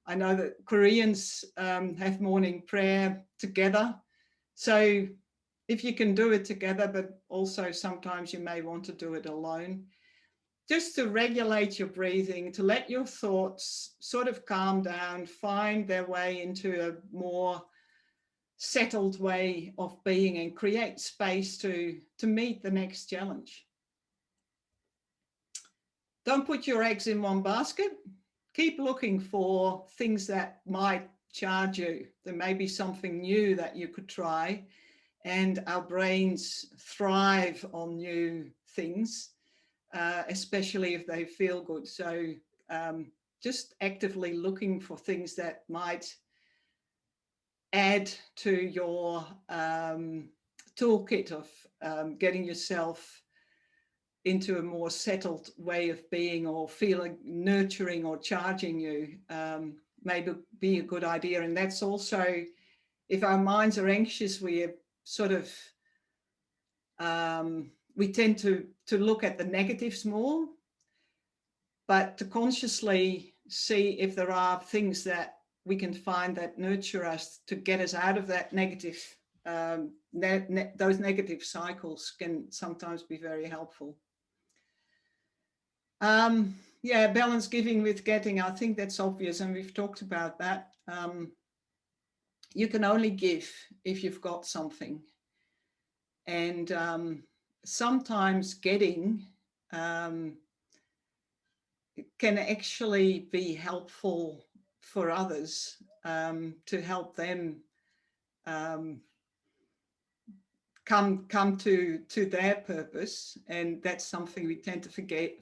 I know that Koreans have morning prayer together. So if you can do it together, but also sometimes you may want to do it alone, just to regulate your breathing, to let your thoughts sort of calm down, find their way into a more settled way of being, and create space to meet the next challenge. Don't put your eggs in one basket. Keep looking for things that might charge you. There may be something new that you could try, and our brains thrive on new things, especially if they feel good. So just actively looking for things that might add to your toolkit of getting yourself into a more settled way of being, or feeling nurturing or charging you, maybe be a good idea. And that's also, if our minds are anxious, we are sort of, we tend to look at the negatives more, but to consciously see if there are things that we can find that nurture us to get us out of that negative, those negative cycles can sometimes be very helpful. Yeah, balance giving with getting. I think that's obvious, and we've talked about that. You can only give if you've got something. And sometimes getting can actually be helpful for others, to help them come to their purpose. And that's something we tend to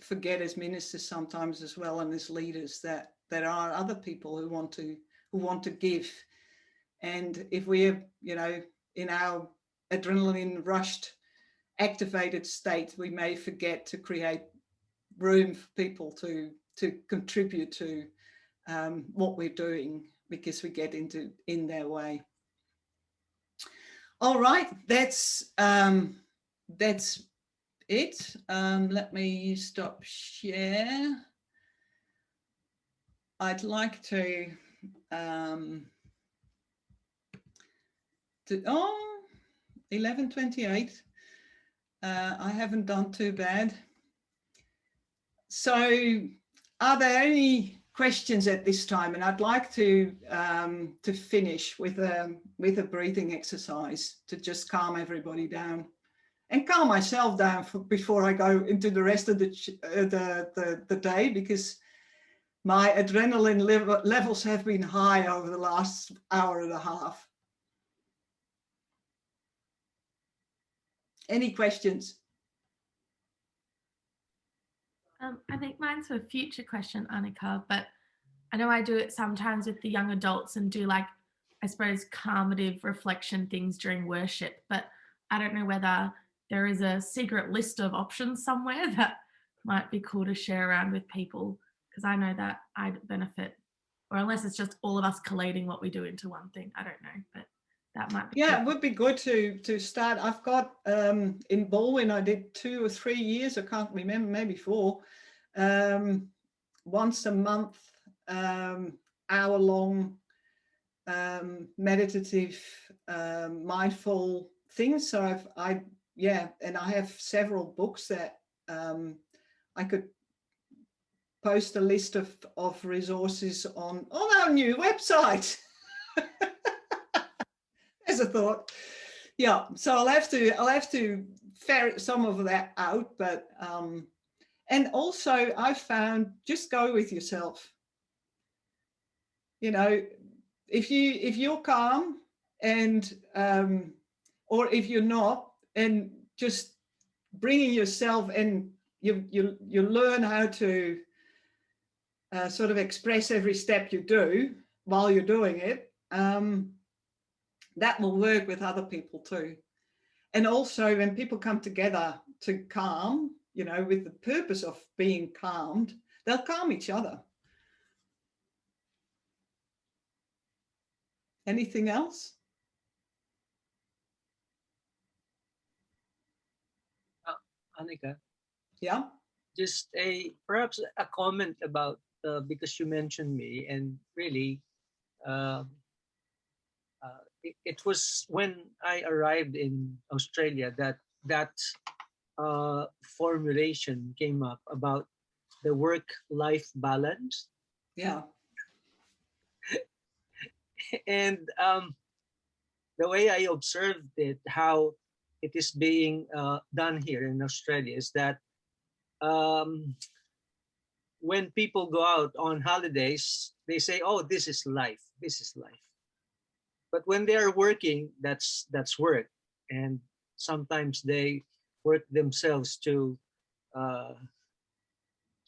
forget as ministers sometimes as well, and as leaders, that there are other people who want to give. And if we're, you know, in our adrenaline rushed, activated state, we may forget to create room for people to contribute to what we're doing, because we get in their way. All right, that's it. Let me stop share. I'd like to 11:28. I haven't done too bad. So are there any questions at this time? And I'd like to finish with a breathing exercise to just calm everybody down and calm myself down before I go into the rest of the day, because my adrenaline levels have been high over the last hour and a half. Any questions? I think mine's a future question, Anneke, but I know I do it sometimes with the young adults and do, like, I suppose, calmative reflection things during worship, but I don't know whether there is a secret list of options somewhere that might be cool to share around with people, because I know that I'd benefit, or unless it's just all of us collating what we do into one thing. I don't know, but that might be Yeah, cool. it would be good to start. I've got in Baldwin, I did 2 or 3 years, I can't remember, maybe 4, once a month, hour-long meditative, mindful things. So and I have several books that I could post a list of resources on our new website. As a thought. Yeah, so I'll have to ferret some of that out, but and also I found, just go with yourself. You know, if you're calm and or if you're not, and just bringing yourself in, you learn how to sort of express every step you do while you're doing it. That will work with other people too. And also when people come together to calm, you know, with the purpose of being calmed, they'll calm each other. Anything else? Anneke, Yeah. just perhaps a comment about because you mentioned me, and really it was when I arrived in Australia that formulation came up about the work-life balance. Yeah. And the way I observed it, how it is being done here in Australia, is that when people go out on holidays, they say, "Oh, this is life. This is life." But when they are working, that's work, and sometimes they work themselves to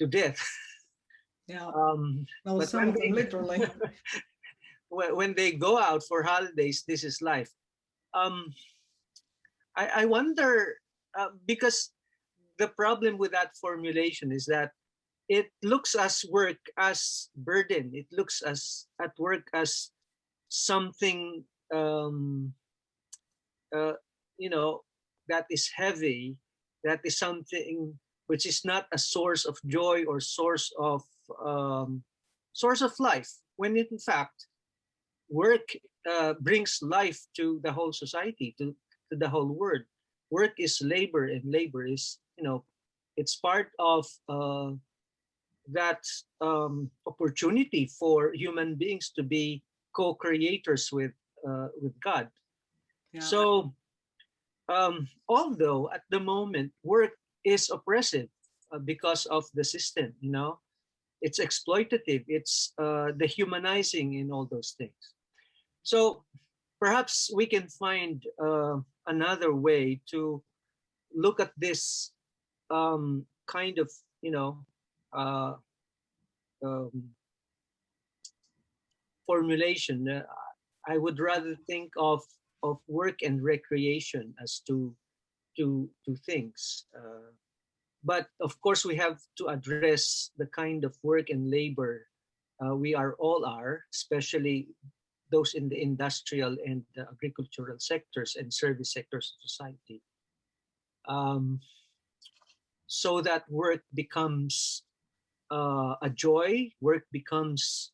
death. Yeah. But some of them literally. when they go out for holidays, this is life. I wonder, because the problem with that formulation is that it looks as work as burden. It looks as at work as something that is heavy, that is something which is not a source of joy or source of life, when in fact work brings life to the whole society, to the whole world. Work is labor, and labor is, it's part of that opportunity for human beings to be co-creators with God. Yeah. So although at the moment work is oppressive because of the system, it's exploitative, it's dehumanizing in all those things. So perhaps we can find another way to look at this kind of, formulation. I would rather think of work and recreation as two things. But of course, we have to address the kind of work and labor we all are, especially those in the industrial and the agricultural sectors and service sectors of society. So that work becomes a joy, work becomes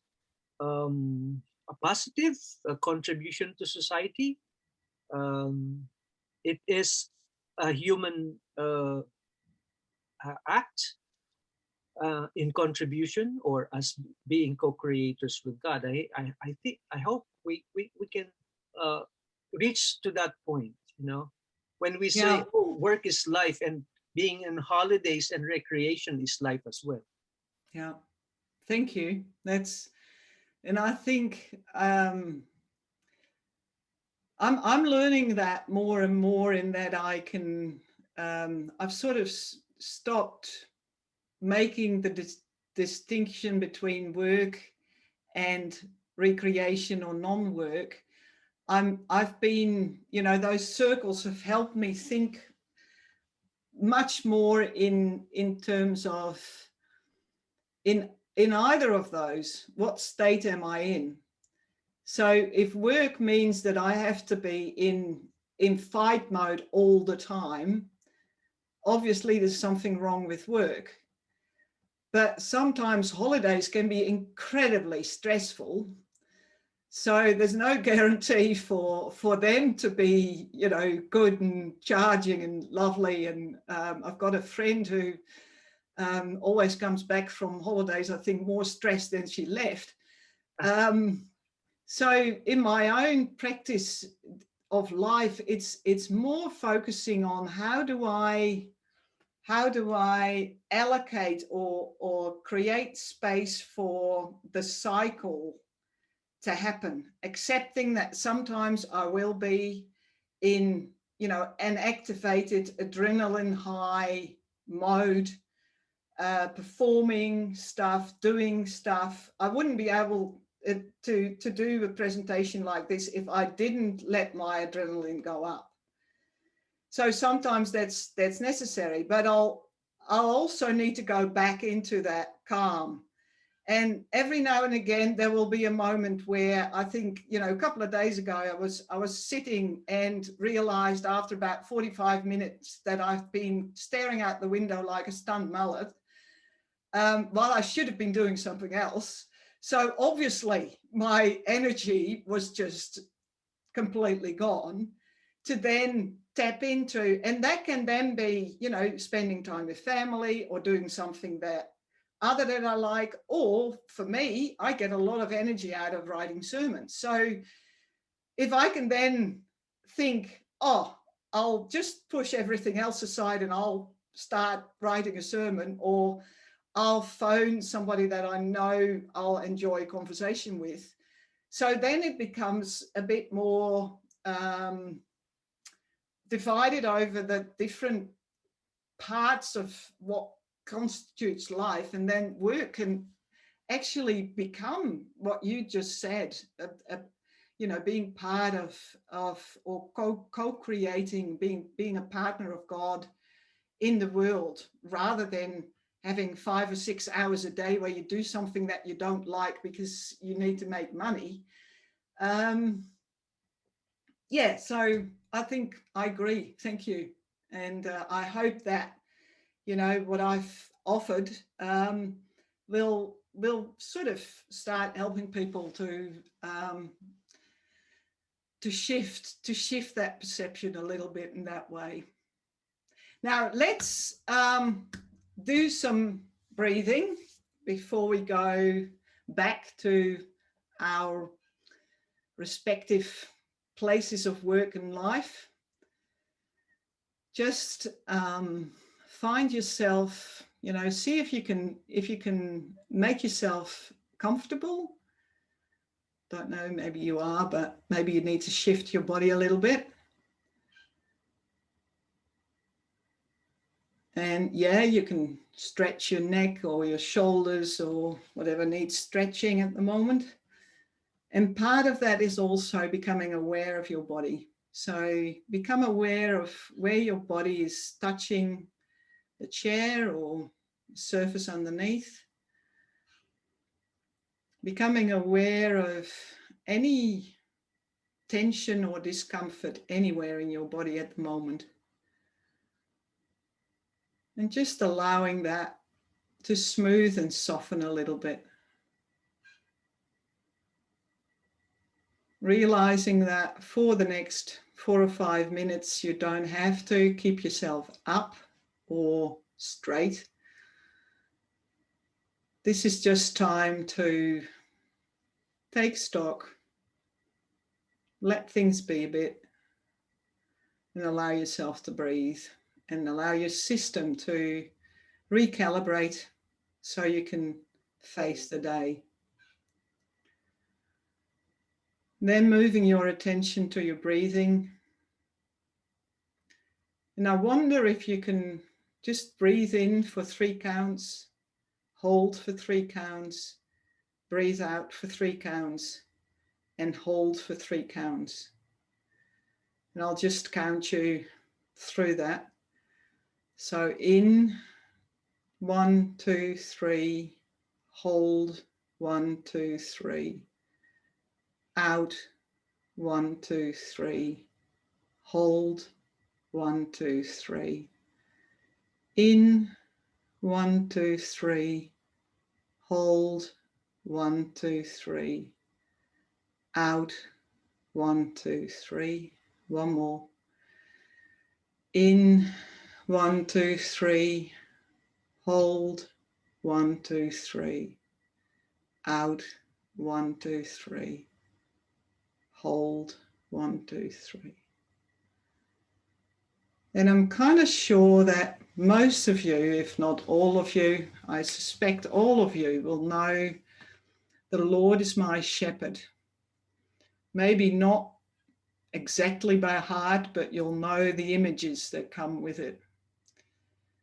a positive contribution to society. It is a human act in contribution, or as being co-creators with God. I hope we can reach to that point, you know, when we say, Yeah. oh, work is life, and being in holidays and recreation is life as well. Yeah, thank you. And I think I'm learning that more and more, in that I can, I've sort of stopped making the distinction between work and recreation or non-work. I've been, you know, those circles have helped me think much more in terms of, in either of those, what state am I in? So if work means that I have to be in fight mode all the time, obviously there's something wrong with work. But sometimes holidays can be incredibly stressful. So there's no guarantee for them to be, you know, good and charging and lovely. And I've got a friend who always comes back from holidays, I think, more stressed than she left. So in my own practice of life, it's more focusing on how do I allocate or create space for the cycle to happen, accepting that sometimes I will be in, you know, an activated adrenaline high mode, performing stuff, doing stuff. I wouldn't be able to do a presentation like this if I didn't let my adrenaline go up. So sometimes that's necessary, but I'll also need to go back into that calm. And every now and again, there will be a moment where I think, you know, a couple of days ago, I was sitting and realized after about 45 minutes that I've been staring out the window like a stunned mullet, while I should have been doing something else. So obviously my energy was just completely gone, to then tap into, and that can then be, you know, spending time with family or doing something that other that I like, or for me, I get a lot of energy out of writing sermons. So if I can then think, oh, I'll just push everything else aside and I'll start writing a sermon, or I'll phone somebody that I know I'll enjoy a conversation with. So then it becomes a bit more divided over the different parts of what constitutes life, and then work can actually become what you just said, you know, being part of or co-creating, being a partner of God in the world, rather than having 5 or 6 hours a day where you do something that you don't like because you need to make money. Yeah, so I think I agree. Thank you. And I hope that, you know, what I've offered will sort of start helping people to shift that perception a little bit in that way. Now let's do some breathing before we go back to our respective places of work and life. Just find yourself, you know, see if you can make yourself comfortable. Don't know, maybe you are, but maybe you need to shift your body a little bit. And yeah, you can stretch your neck or your shoulders or whatever needs stretching at the moment. And part of that is also becoming aware of your body. So become aware of where your body is touching the chair or surface underneath. Becoming aware of any tension or discomfort anywhere in your body at the moment. And just allowing that to smooth and soften a little bit. Realizing that for the next 4 or 5 minutes. You don't have to keep yourself up or straight. This is just time to take stock, let things be a bit, and allow yourself to breathe and allow your system to recalibrate so you can face the day. Then moving your attention to your breathing. And I wonder if you can just breathe in for 3 counts, hold for 3 counts, breathe out for 3 counts, and hold for 3 counts. And I'll just count you through that. So in, 1, 2, 3, hold, 1, 2, 3, out, 1, 2, 3, hold, 1, 2, 3, in, 1, 2, 3, hold, 1, 2, 3, out, 1, 2, 3, one more, in, 1, 2, 3, hold, 1, 2, 3, out, 1, 2, 3, hold, 1, 2, 3. And I'm kind of sure that most of you, if not all of you, I suspect all of you will know the Lord is my shepherd. Maybe not exactly by heart, but you'll know the images that come with it.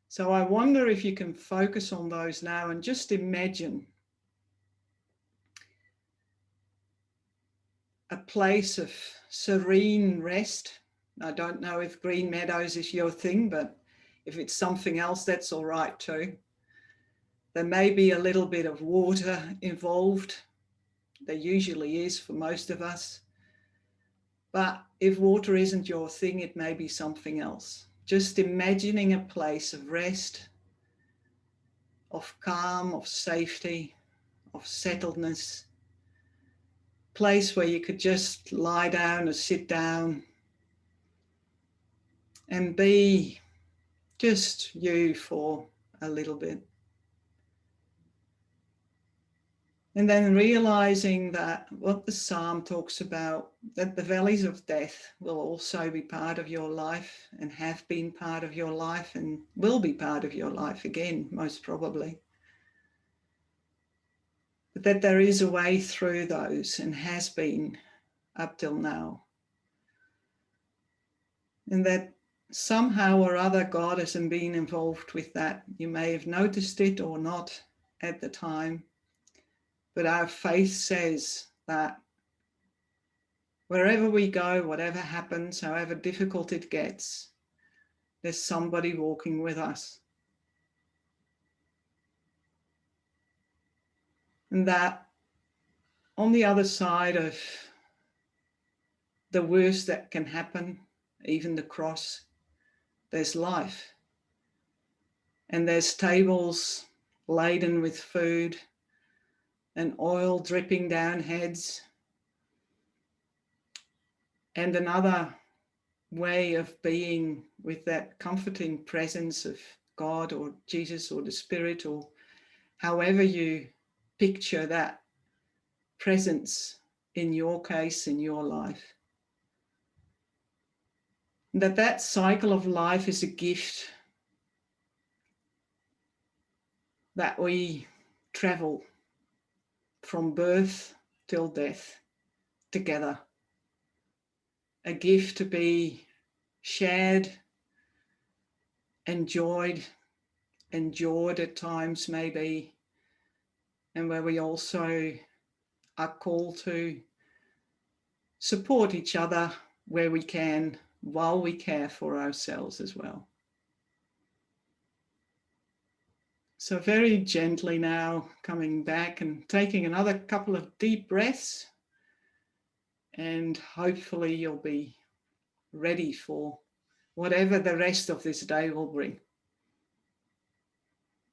So I wonder if you can focus on those now and just imagine a place of serene rest. I don't know if green meadows is your thing, but if it's something else, that's all right too. There may be a little bit of water involved. There usually is for most of us. But if water isn't your thing, it may be something else. Just imagining a place of rest, of calm, of safety, of settledness. Place where you could just lie down or sit down and be just you for a little bit. And then realizing that what the psalm talks about, that the valleys of death will also be part of your life and have been part of your life and will be part of your life again, most probably. But that there is a way through those and has been up till now. And that somehow or other God hasn't been involved with that. You may have noticed it or not at the time. But our faith says that wherever we go, whatever happens, however difficult it gets, there's somebody walking with us. And that on the other side of the worst that can happen, even the cross, there's life. And there's tables laden with food and oil dripping down heads. And another way of being with that comforting presence of God or Jesus or the Spirit, or however you picture that presence in your case, in your life. That cycle of life is a gift that we travel from birth till death together. A gift to be shared, enjoyed at times maybe, and where we also are called to support each other where we can while we care for ourselves as well. So very gently now coming back and taking another couple of deep breaths, and hopefully you'll be ready for whatever the rest of this day will bring.